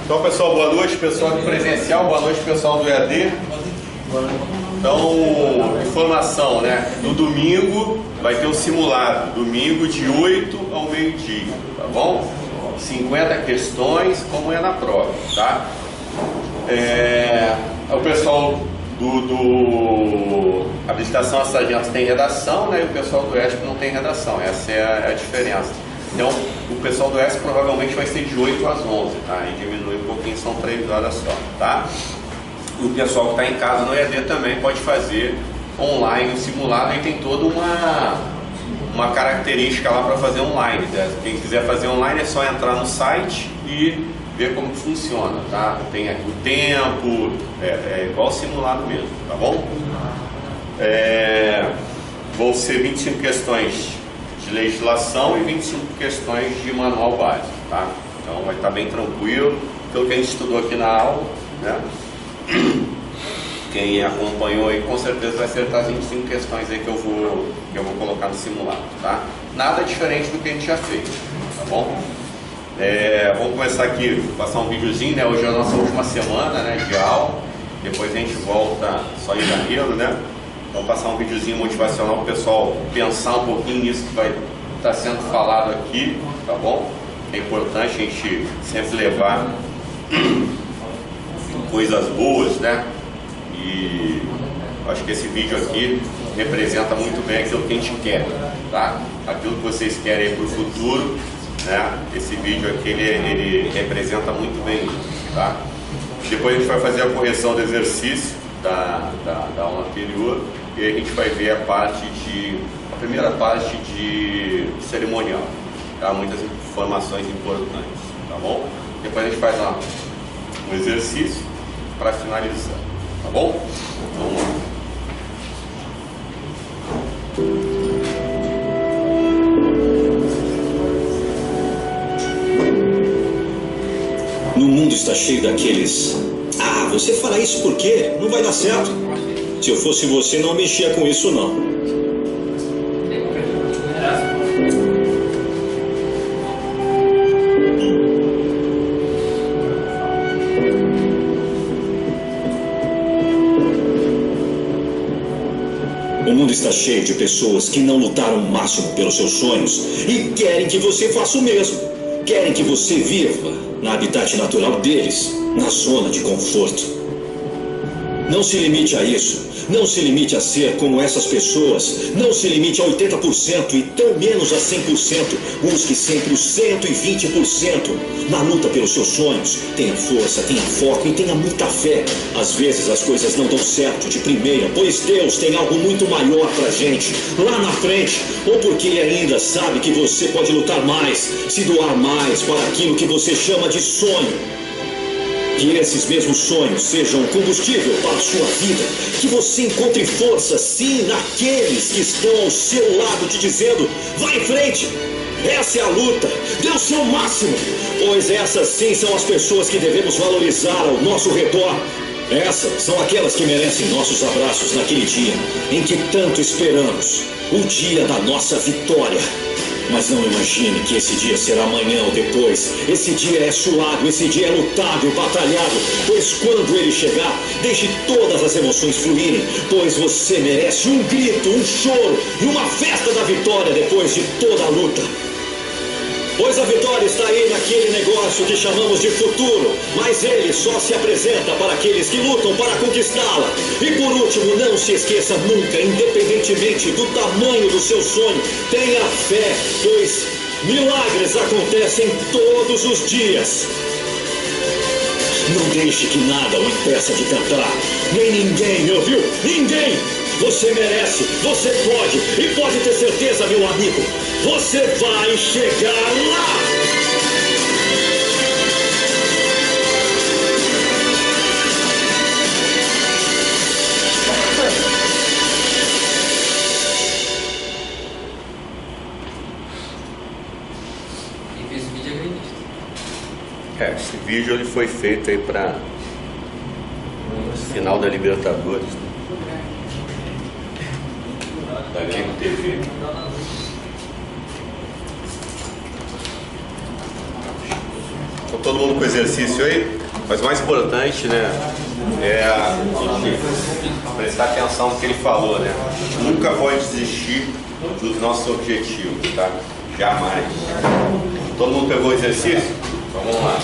Então, pessoal, boa noite, pessoal do presencial, boa noite, pessoal do EAD. Então, informação, né? No domingo vai ter um simulado, domingo de 8 ao meio-dia, tá bom? 50 questões, como é na prova, tá? O pessoal do habilitação a sargento tem redação, né? E o pessoal do ESP não tem redação, essa é a diferença. Então, o pessoal do ESP provavelmente vai ser de 8 às 11, tá? E diminui um pouquinho, são 3 horas só, tá? E o pessoal que está em casa no EAD também pode fazer online o simulado, e tem toda uma característica lá para fazer online, né? Quem quiser fazer online é só entrar no site e ver como funciona, tá? Tem aqui o tempo, é igual simulado mesmo, tá bom? Vão ser 25 questões de legislação e 25 questões de manual básico, tá? Então vai estar bem tranquilo, pelo que a gente estudou aqui na aula, né? Quem acompanhou aí com certeza vai acertar as 25 questões aí que eu vou colocar no simulado, tá? Nada diferente do que a gente já fez, tá bom? Vamos começar aqui, passar um videozinho, né? Hoje é a nossa última semana, né, de aula. Depois a gente volta só em janeiro, né? Vamos passar um videozinho motivacional para o pessoal pensar um pouquinho nisso que vai estar sendo falado aqui, tá bom? É importante a gente sempre levar coisas boas, né? E acho que esse vídeo aqui representa muito bem aquilo que a gente quer, tá? Aquilo que vocês querem para o futuro, né? Esse vídeo aqui ele representa muito bem isso, tá? Depois a gente vai fazer a correção do exercício da aula anterior, e a gente vai ver a primeira parte de cerimonial, tá? Muitas informações importantes, tá bom? Depois a gente faz um exercício para finalizar, tá bom? Vamos lá. No mundo está cheio daqueles... Ah, você fala isso por quê? Não vai dar certo. Se eu fosse você, não mexia com isso, não. O mundo está cheio de pessoas que não lutaram o máximo pelos seus sonhos e querem que você faça o mesmo. Querem que você viva na habitat natural deles, na zona de conforto. Não se limite a isso. Não se limite a ser como essas pessoas. Não se limite a 80% e tão menos a 100%. Busque sempre os 120%. Na luta pelos seus sonhos, tenha força, tenha foco e tenha muita fé. Às vezes as coisas não dão certo de primeira, pois Deus tem algo muito maior pra gente lá na frente, ou porque Ele ainda sabe que você pode lutar mais, se doar mais para aquilo que você chama de sonho. Que esses mesmos sonhos sejam combustível para a sua vida. Que você encontre força, sim, naqueles que estão ao seu lado te dizendo: vai em frente, essa é a luta, dê o seu máximo. Pois essas sim são as pessoas que devemos valorizar ao nosso redor. Essas são aquelas que merecem nossos abraços naquele dia em que tanto esperamos, o dia da nossa vitória. Mas não imagine que esse dia será amanhã ou depois. Esse dia é suado, esse dia é lutado e batalhado. Pois quando ele chegar, deixe todas as emoções fluírem. Pois você merece um grito, um choro e uma festa da vitória depois de toda a luta. Pois a vitória está aí naquele negócio que chamamos de futuro, mas ele só se apresenta para aqueles que lutam para conquistá-la. E por último, não se esqueça nunca, independentemente do tamanho do seu sonho, tenha fé, pois milagres acontecem todos os dias. Não deixe que nada o impeça de tentar, nem ninguém, me ouviu? Ninguém! Você merece, você pode, e pode ter certeza, meu amigo, você vai chegar lá! Quem fez o vídeo é gremista. Esse vídeo ele foi feito aí para final da Libertadores, da Game TV. Então, todo mundo com exercício aí, mas o mais importante, né, é a gente prestar atenção no que ele falou, né? A gente nunca pode desistir dos nossos objetivos, tá? Jamais. Todo mundo pegou o exercício? Então vamos lá.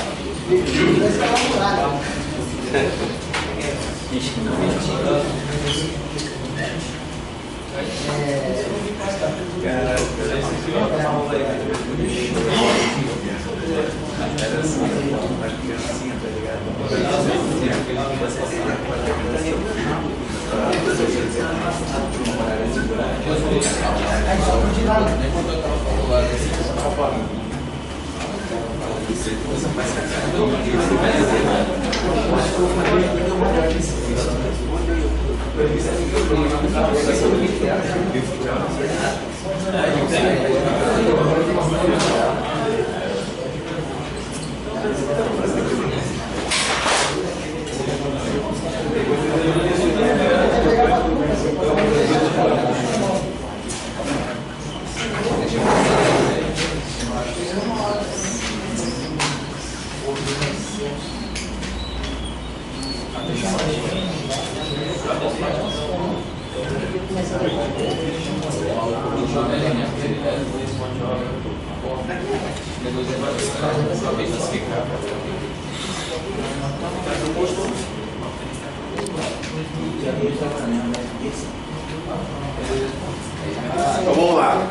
Então vamos lá,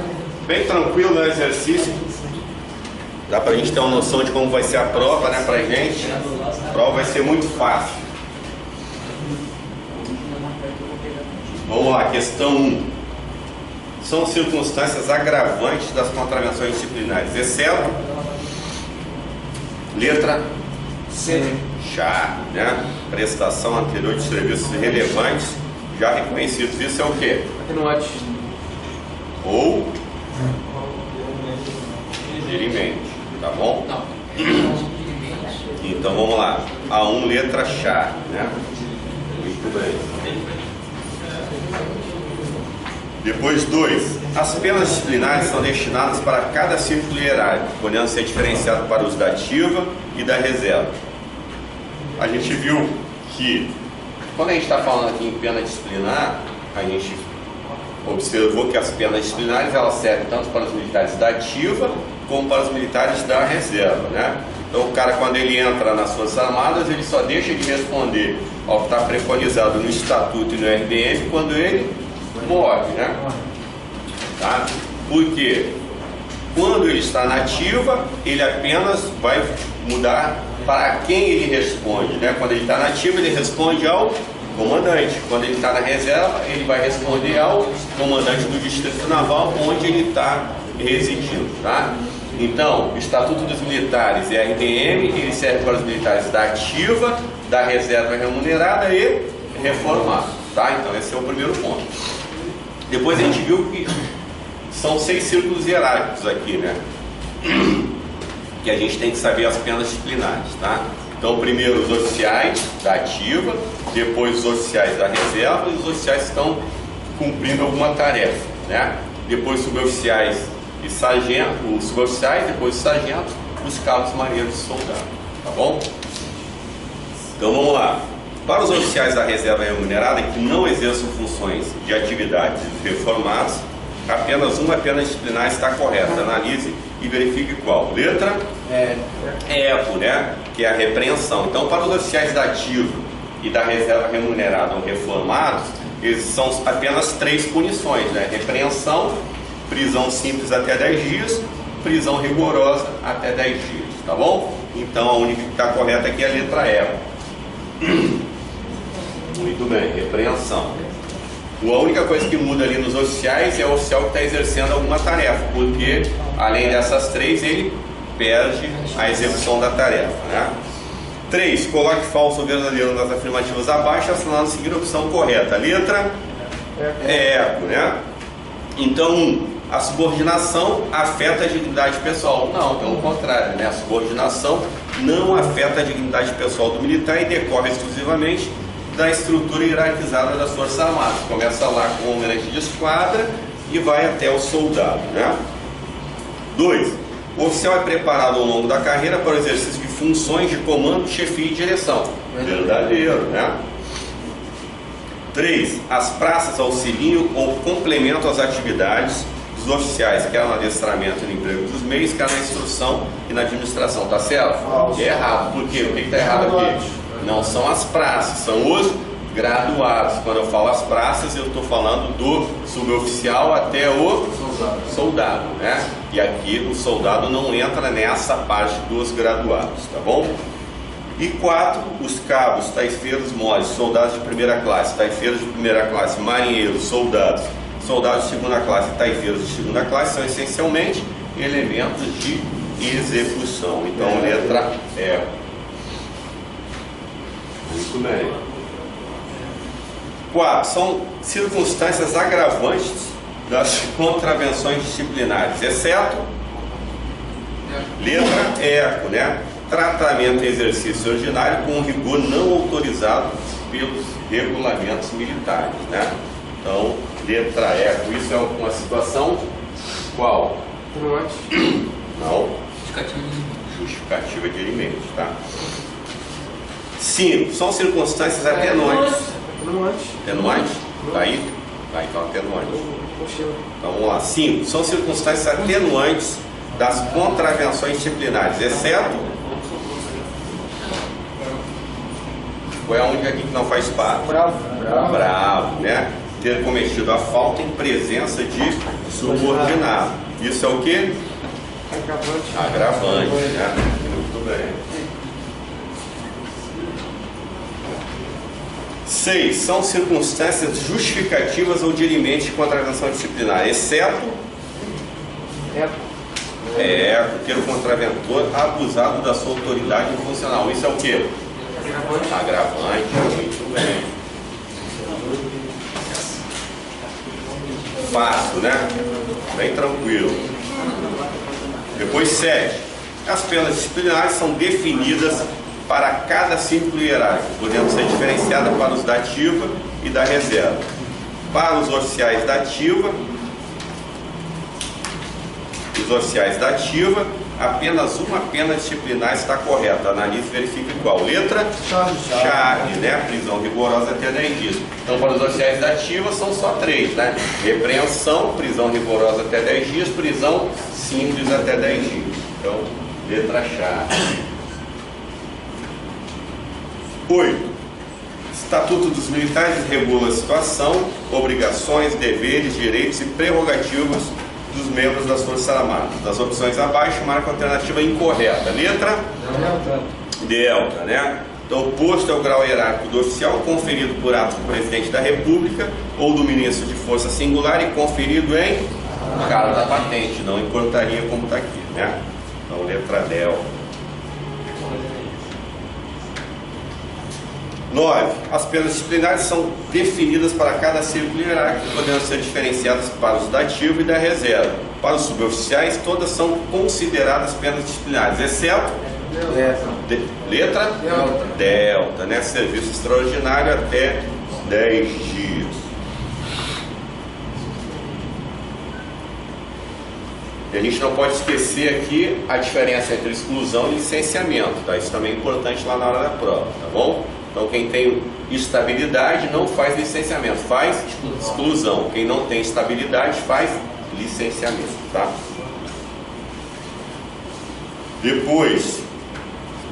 bem tranquilo no exercício, dá pra gente ter uma noção de como vai ser a prova, né, pra gente. A prova vai ser muito fácil. Vamos lá, questão 1. São circunstâncias agravantes das contravenções disciplinares, exceto letra C, chá, né? Prestação anterior de serviços relevantes já reconhecidos. Isso é o quê? Atenuante. Ou dirimente, tá bom? Não. Então vamos lá. A1, letra chá, né? Muito bem. Depois 2. As penas disciplinares são destinadas para cada círculo hierárquico, podendo ser diferenciado para os da ativa e da reserva. A gente viu que, quando a gente está falando aqui em pena disciplinar, a gente observou que as penas disciplinares elas servem tanto para os militares da ativa como para os militares da reserva, né? Então o cara, quando ele entra nas Forças Armadas, ele só deixa de responder ao que está preconizado no Estatuto e no RDM quando ele morre, né? Tá? Porque quando ele está na ativa, ele apenas vai mudar para quem ele responde, né? Quando ele está na ativa, ele responde ao comandante. Quando ele está na reserva, ele vai responder ao comandante do Distrito Naval, onde ele está residindo, tá? Então, o Estatuto dos Militares e a RDM, ele serve para os militares da ativa, da reserva remunerada e reformado, tá? Então, esse é o primeiro ponto. Depois a gente viu que são 6 círculos hierárquicos aqui, né? Que a gente tem que saber as penas disciplinares, tá? Então, primeiro os oficiais da ativa, depois os oficiais da reserva e os oficiais que estão cumprindo alguma tarefa, né? Depois suboficiais e sargentos, os suboficiais, depois os sargentos, os cabos, marinheiros e soldados, tá bom? Então vamos lá. Para os oficiais da reserva remunerada que não exerçam funções de atividades reformadas, apenas uma pena disciplinar está correta. Analise e verifique qual. Letra EPO, né? Que é a repreensão. Então, para os oficiais da ativa e da reserva remunerada ou reformados, eles são apenas 3 punições, né? Repreensão, prisão simples até 10 dias, prisão rigorosa até 10 dias, tá bom? Então, a única que está correta aqui é a letra EPO. Muito bem, repreensão. A única coisa que muda ali nos oficiais é o oficial que está exercendo alguma tarefa, porque além dessas 3 ele perde a execução da tarefa, né? 3. Coloque falso ou verdadeiro nas afirmativas abaixo, assinalando seguir a opção correta. Letra ECO, né? Então, a subordinação afeta a dignidade pessoal. Não, pelo contrário, né? A subordinação não afeta a dignidade pessoal do militar e decorre exclusivamente da estrutura hierarquizada das Forças Armadas. Começa lá com o almirante de esquadra e vai até o soldado, né? 2. O oficial é preparado ao longo da carreira para o exercício de funções de comando, chefia e direção. Verdadeiro, né? 3. As praças auxiliam ou complementam as atividades dos oficiais, quer no adestramento e no emprego dos meios, quer na instrução e na administração. Tá certo? É errado. Por quê? O que está errado aqui? Não são as praças, são os graduados. Quando eu falo as praças, eu estou falando do suboficial até o soldado, né? E aqui o soldado não entra nessa parte dos graduados, tá bom? E 4, os cabos, taifeiros moles, soldados de primeira classe, taifeiros de primeira classe, marinheiros, soldados de segunda classe e taifeiros de segunda classe são essencialmente elementos de execução. Então, letra E. Muito bem. 4. São circunstâncias agravantes das contravenções disciplinares, exceto letra E, né? Tratamento e exercício ordinário com rigor não autorizado pelos regulamentos militares, né? Então, letra E, isso é uma situação qual? Não. Justificativa de alimentos, tá? 5. São circunstâncias atenuantes. Atenuantes? Tá aí? Tá, então atenuantes. Então vamos lá. 5. São circunstâncias atenuantes das contravenções disciplinares, exceto. Qual é a única aqui que não faz parte? Bravo, né? Ter cometido a falta em presença de subordinado. Isso é o quê? Agravante, né? Muito bem. 6. São circunstâncias justificativas ou dirimente de contravenção disciplinar, exceto ter o contraventor abusado da sua autoridade funcional. Isso é o quê? Agravante, muito bem. Fácil, né? Bem tranquilo. Depois 7. As penas disciplinares são definidas para cada círculo hierárquico, podendo ser diferenciada para os da ativa e da reserva. Para os oficiais da ativa, apenas uma pena disciplinar está correta. Analise e verifique qual. Letra chave, né? Prisão rigorosa até 10 dias. Então, para os oficiais da ativa são só 3, né? Repreensão, prisão rigorosa até 10 dias, prisão simples até 10 dias. Então, letra chave. 8. Estatuto dos Militares regula a situação, obrigações, deveres, direitos e prerrogativas dos membros das Forças Armadas. Das opções abaixo, marca a alternativa incorreta. Letra delta, né? Então, o posto é o grau hierárquico do oficial, conferido por ato do Presidente da República ou do Ministro de Força Singular e conferido em cara da patente. Não importaria como está aqui, né? Então, letra delta. 9. As penas disciplinares são definidas para cada círculo hierárquico, podendo ser diferenciadas para os da ativo e da reserva. Para os suboficiais, todas são consideradas penas disciplinares, exceto letra delta, né? Serviço extraordinário até 10 dias. E a gente não pode esquecer aqui a diferença entre exclusão e licenciamento, tá? Isso também é importante lá na hora da prova, tá bom? Então, quem tem estabilidade não faz licenciamento, faz exclusão. Quem não tem estabilidade faz licenciamento, tá? Depois,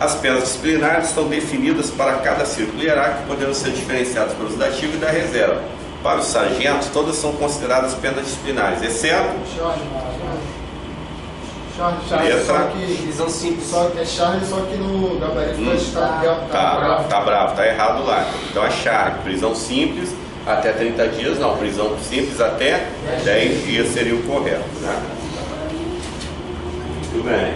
as penas disciplinares estão definidas para cada círculo hierárquico, podendo ser diferenciadas pelos da ativa e da reserva. Para os sargentos, todas são consideradas penas disciplinares, exceto só que prisão simples, só que é charge, só que no gabarito tá bravo, tá errado lá. Então é charge, prisão simples até 30 dias, não, prisão simples até 10 dias seria o correto, né? Muito bem.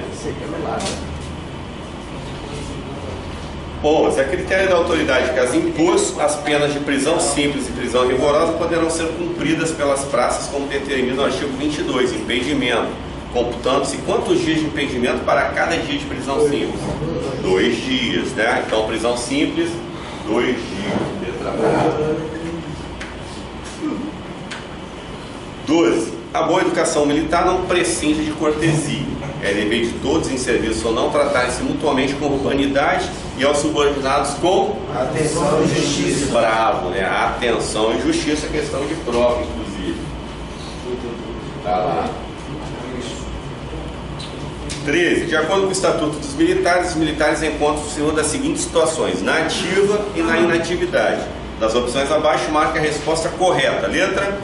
Bom, é critério da autoridade que as impôs, as penas de prisão simples e prisão rigorosa poderão ser cumpridas pelas praças, como determina o artigo 22, impedimento, computando-se quantos dias de impedimento para cada dia de prisão simples? 2 dias, né? Então, prisão simples, 2 dias. 12. A boa educação militar não prescinde de cortesia. É dever de todos em serviço ou não tratarem-se mutuamente com urbanidade e aos subordinados com Atenção e justiça. bravo, né? Atenção e justiça, questão de prova, inclusive. Tá lá. 13. De acordo com o Estatuto dos Militares, os militares encontram-se em uma das seguintes situações: na ativa e na inatividade. Das opções abaixo, marca a resposta correta. Letra?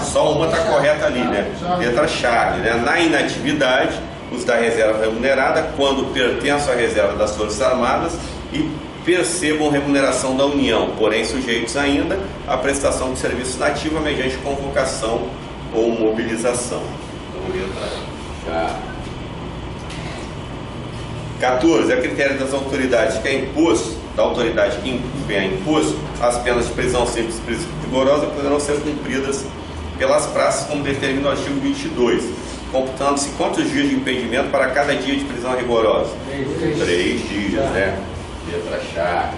Só uma está correta ali, né? Letra chave, né? Na inatividade, os da reserva remunerada, quando pertencem à reserva das Forças Armadas e percebam remuneração da União, porém sujeitos ainda à prestação de serviço nativa mediante convocação ou mobilização. Então, letra chave. 14. A critério das autoridades que é imposto, da autoridade que é imposto, as penas de prisão simples e rigorosa poderão ser cumpridas pelas praças, como determina o artigo 22, computando-se quantos dias de impedimento para cada dia de prisão rigorosa? 3 dias, né? Letra chave.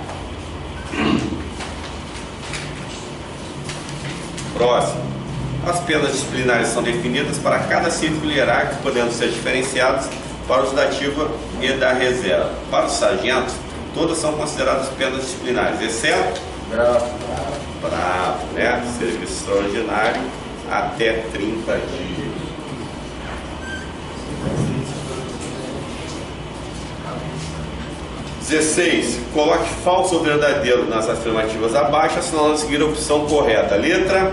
Próximo. As penas disciplinares são definidas para cada círculo hierárquico, podendo ser diferenciadas para os da ativa e da reserva. Para os sargentos, todas são consideradas penas disciplinares, exceto bravo, né? Serviço extraordinário até 30 dias. (16) Coloque falso ou verdadeiro nas afirmativas abaixo, assinalando a seguir a opção correta. Letra?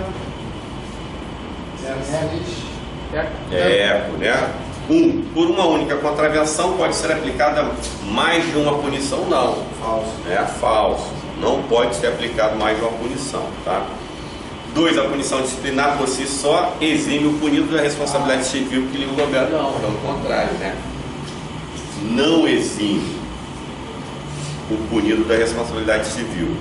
Eco, né? 1. Por uma única contravenção pode ser aplicada mais de uma punição? Não. Falso. Falso. Não pode ser aplicado mais de uma punição, tá? 2. A punição disciplinar por si só exime o punido da responsabilidade civil que lhe governa. Não, pelo contrário, né? Não exime o punido da responsabilidade civil.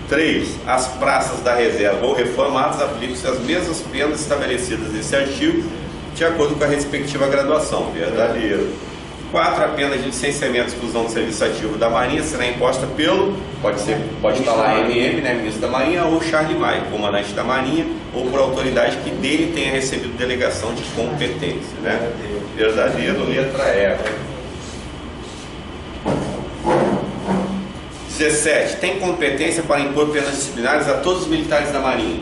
3. As praças da reserva ou reformadas aplicam-se as mesmas penas estabelecidas nesse artigo, de acordo com a respectiva graduação. Verdadeiro. 4. A pena de licenciamento e exclusão do serviço ativo da Marinha será imposta pelo, pode estar lá MM, né, ministro da Marinha, ou Charlie Maia, comandante da Marinha, ou por autoridade que dele tenha recebido delegação de competência, né? Verdadeiro, letra E. 17. Tem competência para impor penas disciplinares a todos os militares da Marinha.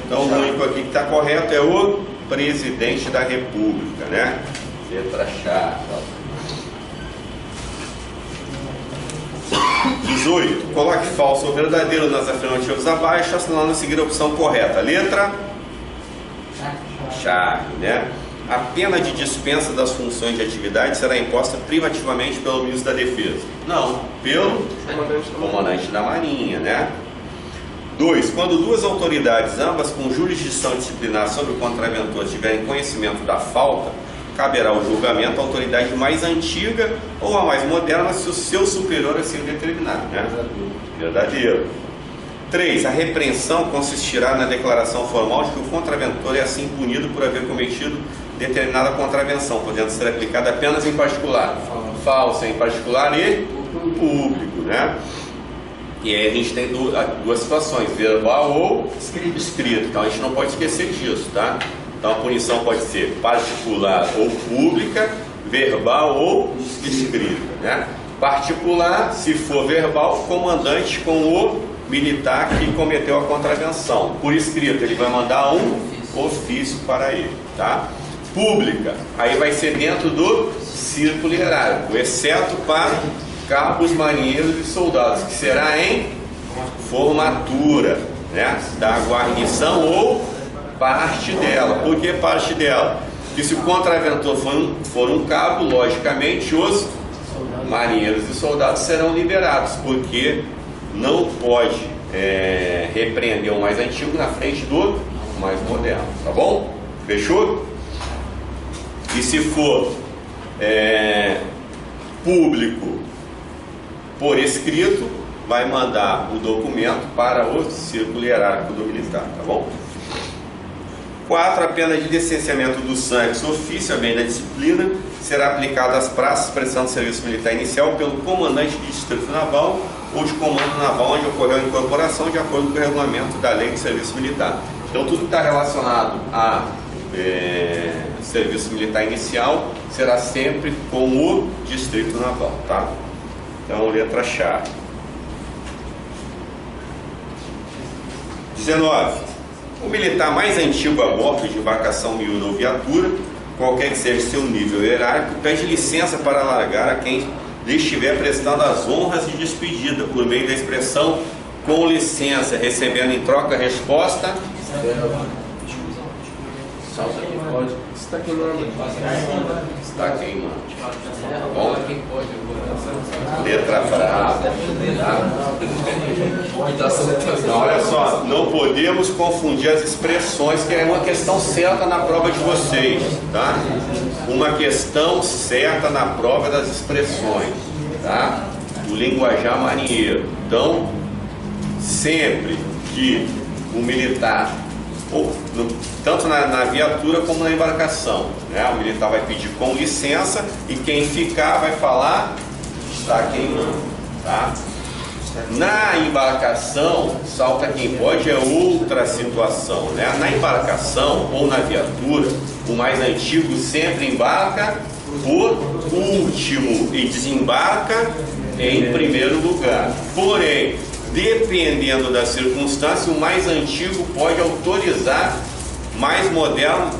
Então o único aqui que está correto é o Presidente da República, né? Letra chave. 18. Coloque falso ou verdadeiro nas afirmativas abaixo, assinalando a seguir a opção correta. Letra chave, né? A pena de dispensa das funções de atividade será imposta privativamente pelo ministro da Defesa. Não, pelo comandante da Marinha, né? 2. Quando duas autoridades, ambas com jurisdição disciplinar sobre o contraventor, tiverem conhecimento da falta, caberá o julgamento à autoridade mais antiga ou a mais moderna, se o seu superior assim o determinar, né? Verdadeiro. 3. A repreensão consistirá na declaração formal de que o contraventor é assim punido por haver cometido determinada contravenção, podendo ser aplicada apenas em particular. Falsa em particular e público, né? E aí a gente tem duas situações, verbal ou escrito. Então a gente não pode esquecer disso, tá? Então a punição pode ser particular ou pública, verbal ou escrita, né? Particular, se for verbal, comandante com o militar que cometeu a contravenção. Por escrito, ele vai mandar um ofício para ele, tá? Pública, aí vai ser dentro do círculo hierárquico, exceto para cabos, marinheiros e soldados, que será em formatura, né, da guarnição ou parte dela. Por que parte dela? Porque se o contraventor for um cabo, logicamente os marinheiros e soldados serão liberados, porque não pode repreender o mais antigo na frente do mais moderno, tá bom? Fechou? E se for público por escrito, vai mandar o documento para o círculo hierárquico do militar, tá bom? 4. A pena de licenciamento do sangue ofício, a bem da disciplina, será aplicada às praças prestando serviço militar inicial pelo comandante de distrito naval ou de comando naval onde ocorreu a incorporação, de acordo com o regulamento da lei de serviço militar. Então tudo que está relacionado a serviço militar inicial será sempre com o Distrito Naval, tá? Então, letra-chave. 19. O militar mais antigo a bordo de embarcação, miúda ou viatura, qualquer que seja seu nível hierárquico, pede licença para largar a quem lhe estiver prestando as honras de despedida, por meio da expressão com licença, recebendo em troca a resposta. Salta aqui, pode. Está queimando. Está queimando. Bom, letra brava. Então, olha só, não podemos confundir as expressões, que é uma questão certa na prova de vocês, tá? Uma questão certa na prova das expressões, tá? O linguajar marinheiro. Então, sempre que o militar, tanto na viatura como na embarcação, né? O militar vai pedir com licença e quem ficar vai falar está queimando, tá? Na embarcação, salta quem pode, é outra situação, né? Na embarcação ou na viatura, o mais antigo sempre embarca por último e desembarca em primeiro lugar. Porém, dependendo da circunstância, o mais antigo pode autorizar mais moderno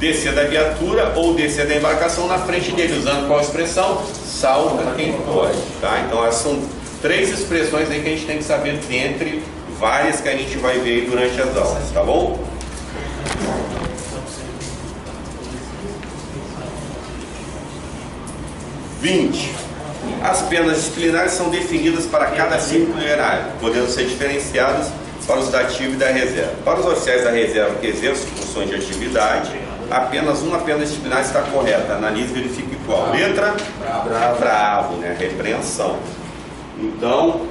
descer da viatura ou descer da embarcação na frente dele, usando qual expressão? Salta quem pode, tá? Então essas são 3 expressões aí que a gente tem que saber dentre várias que a gente vai ver aí durante as aulas, tá bom? As penas disciplinares são definidas para cada círculo hierárquico, podendo ser diferenciadas para os da ativa e da reserva. Para os oficiais da reserva que exercem funções de atividade, apenas uma pena disciplinar está correta. Analise e verifique qual. Letra? Bravo, né? Repreensão. Então,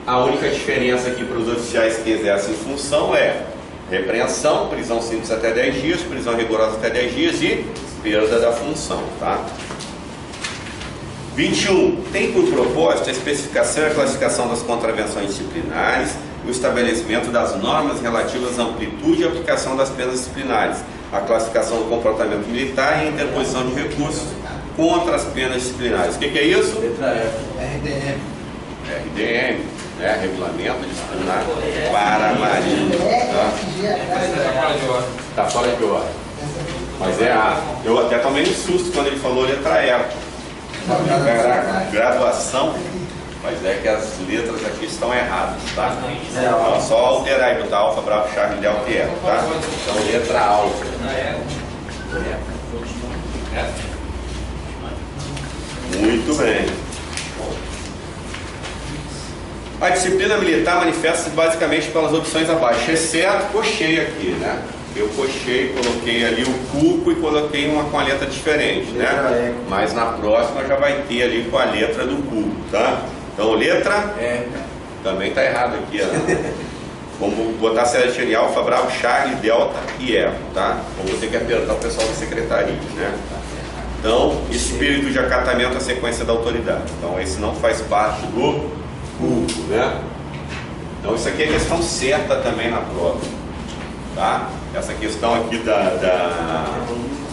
a única diferença aqui para os oficiais que exercem função é repreensão, prisão simples até 10 dias, prisão rigorosa até 10 dias e perda da função, tá? 21. Tem por propósito a especificação e a classificação das contravenções disciplinares, o estabelecimento das normas relativas à amplitude e aplicação das penas disciplinares, a classificação do comportamento militar e a interposição de recursos contra as penas disciplinares. O que é isso? Letra F. RDM, né? Regulamento Disciplinar para a Marinha. Tá fora de ordem. Mas é A. Eu até tomei um susto quando ele falou letra E. Graduação, mas é que as letras aqui estão erradas, tá? Então, só alterar e botar alfa, bravo, charme, delta e eco, tá? Então, letra alfa. Muito bem. A disciplina militar manifesta-se basicamente pelas opções abaixo, exceto cochei aqui, né? Eu cochei, coloquei ali o cuco e coloquei uma com a letra diferente, né? Mas na próxima já vai ter ali com a letra do cuco, tá? Então, letra também tá errado aqui, ó. Vamos botar certinho, alfa, bravo, charlie, delta e eco, tá? Vamos ter que apertar o pessoal da secretaria, né? Então, espírito de acatamento à sequência da autoridade. Então, esse não faz parte do cuco, né? Então, isso aqui é questão certa também na prova, tá? Essa questão aqui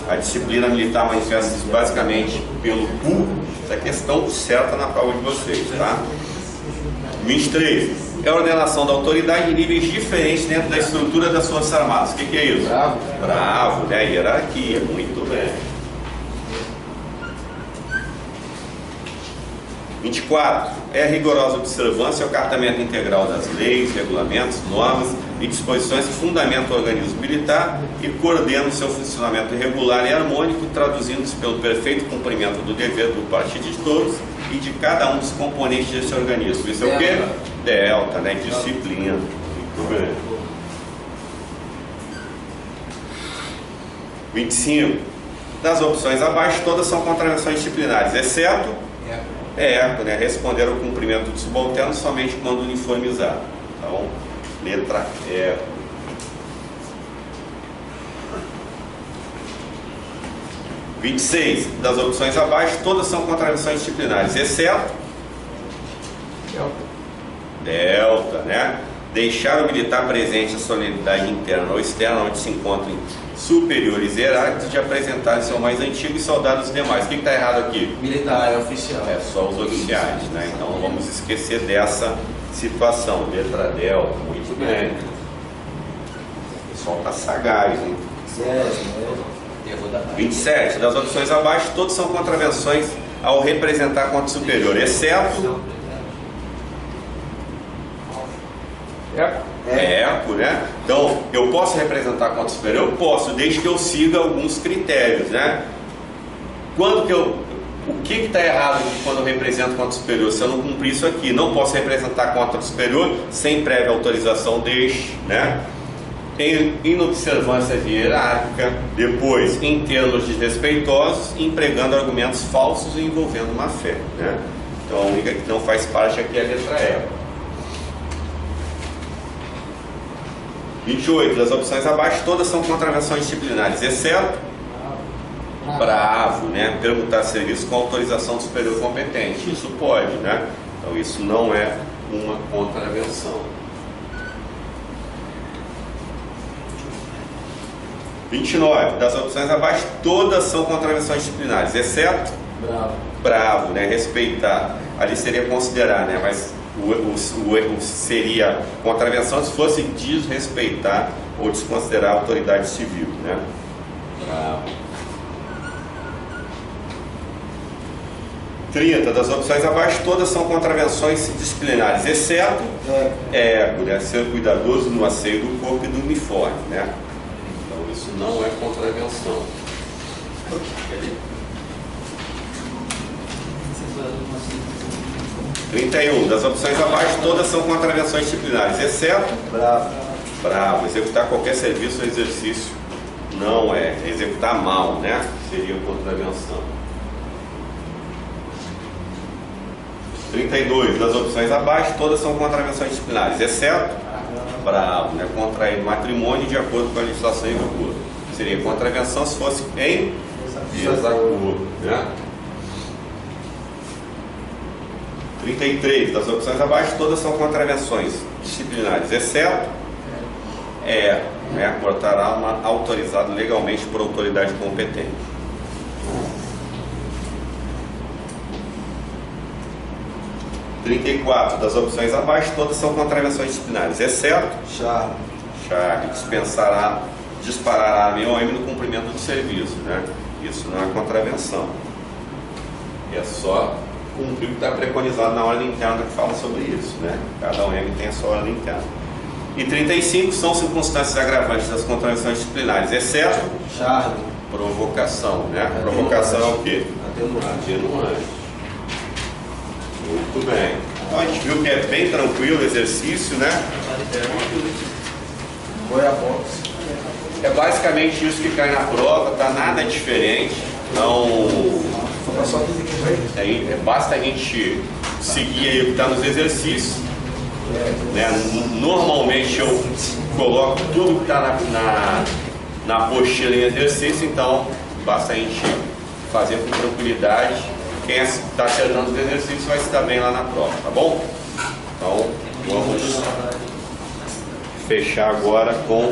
a disciplina militar manifesta-se basicamente pelo cu, essa é a questão certa na prova de vocês, tá? 23. É a ordenação da autoridade em níveis diferentes dentro da estrutura das Forças Armadas. O que é isso? Bravo, né? Hierarquia, muito bem. 24. É a rigorosa observância e acatamento integral das leis, regulamentos, normas e disposições que fundamentam o organismo militar e coordenam seu funcionamento regular e harmônico, traduzindo-se pelo perfeito cumprimento do dever por parte de todos e de cada um dos componentes desse organismo. Isso é o quê? Delta, né? Disciplina. Muito bem. 25. Das opções abaixo, todas são contravenções disciplinares, exceto né? Responder ao cumprimento do subalterno somente quando uniformizado. Então, letra E. 26. Das opções abaixo, todas são contravenções disciplinares, exceto delta, né? deixar o militar presente a solenidade interna ou externa, onde se encontrem superiores hierárquicos, de apresentar seu mais antigo e saudar os demais. O que está errado aqui? Militar, é oficial. É só os oficiais, né? Então não vamos esquecer dessa situação. Letra Del, muito bem. O pessoal está sagaz, hein? 27. Das opções abaixo, todas são contravenções ao representar contra o superior, exceto eco, né? Então, eu posso representar contra o superior? Eu posso, desde que eu siga alguns critérios, né? O que está errado aqui quando eu represento contra o superior? Se eu não cumprir isso aqui, não posso representar contra o superior sem prévia autorização deste, né? Em inobservância hierárquica, depois em termos desrespeitosos, empregando argumentos falsos e envolvendo má fé, né? Então a única que não faz parte aqui é a letra E. 28. Das opções abaixo, todas são contravenções disciplinares, exceto bravo, né? Perguntar serviço com autorização do superior competente. Isso pode, né? Então isso não é uma contravenção. 29. Das opções abaixo, todas são contravenções disciplinares, exceto bravo, né? Respeitar. Ali seria considerar, né? Mas o erro seria contravenção se fosse desrespeitar ou desconsiderar a autoridade civil, né? Bravo. 30. Das opções abaixo, todas são contravenções disciplinares, exceto né? Ser cuidadoso no asseio do corpo e do uniforme, né? Então isso não é contravenção. 31. Das opções abaixo, todas são contravenções disciplinares, exceto bravo. Executar qualquer serviço ou exercício não é. Executar mal, né? Seria contravenção. 32. Das opções abaixo, todas são contravenções disciplinares, exceto bravo, né? Contrair matrimônio de acordo com a legislação em vigor. Seria contravenção se fosse em desacordo, né? 33. Das opções abaixo, todas são contravenções disciplinares, exceto né? Cortar arma autorizado legalmente por autoridade competente. 34. Das opções abaixo, todas são contravenções disciplinares, exceto charge, disparará arma em no cumprimento do serviço, né? Isso não é contravenção. É só cumprir o que está preconizado na ordem interna que fala sobre isso, né? Cada OM tem a sua ordem interna. E 35. São circunstâncias agravantes das contravenções disciplinares, exceto provocação, né? Provocação é o quê? Atenuante. Muito bem. Então a gente viu que é bem tranquilo o exercício, né? É basicamente isso que cai na prova, tá nada diferente. Então basta a gente seguir aí o que está nos exercícios, né? Normalmente eu coloco tudo que está na apostila em exercício, então basta a gente fazer com tranquilidade. Quem está acertando os exercícios vai se dar bem lá na prova, tá bom? Então vamos fechar agora com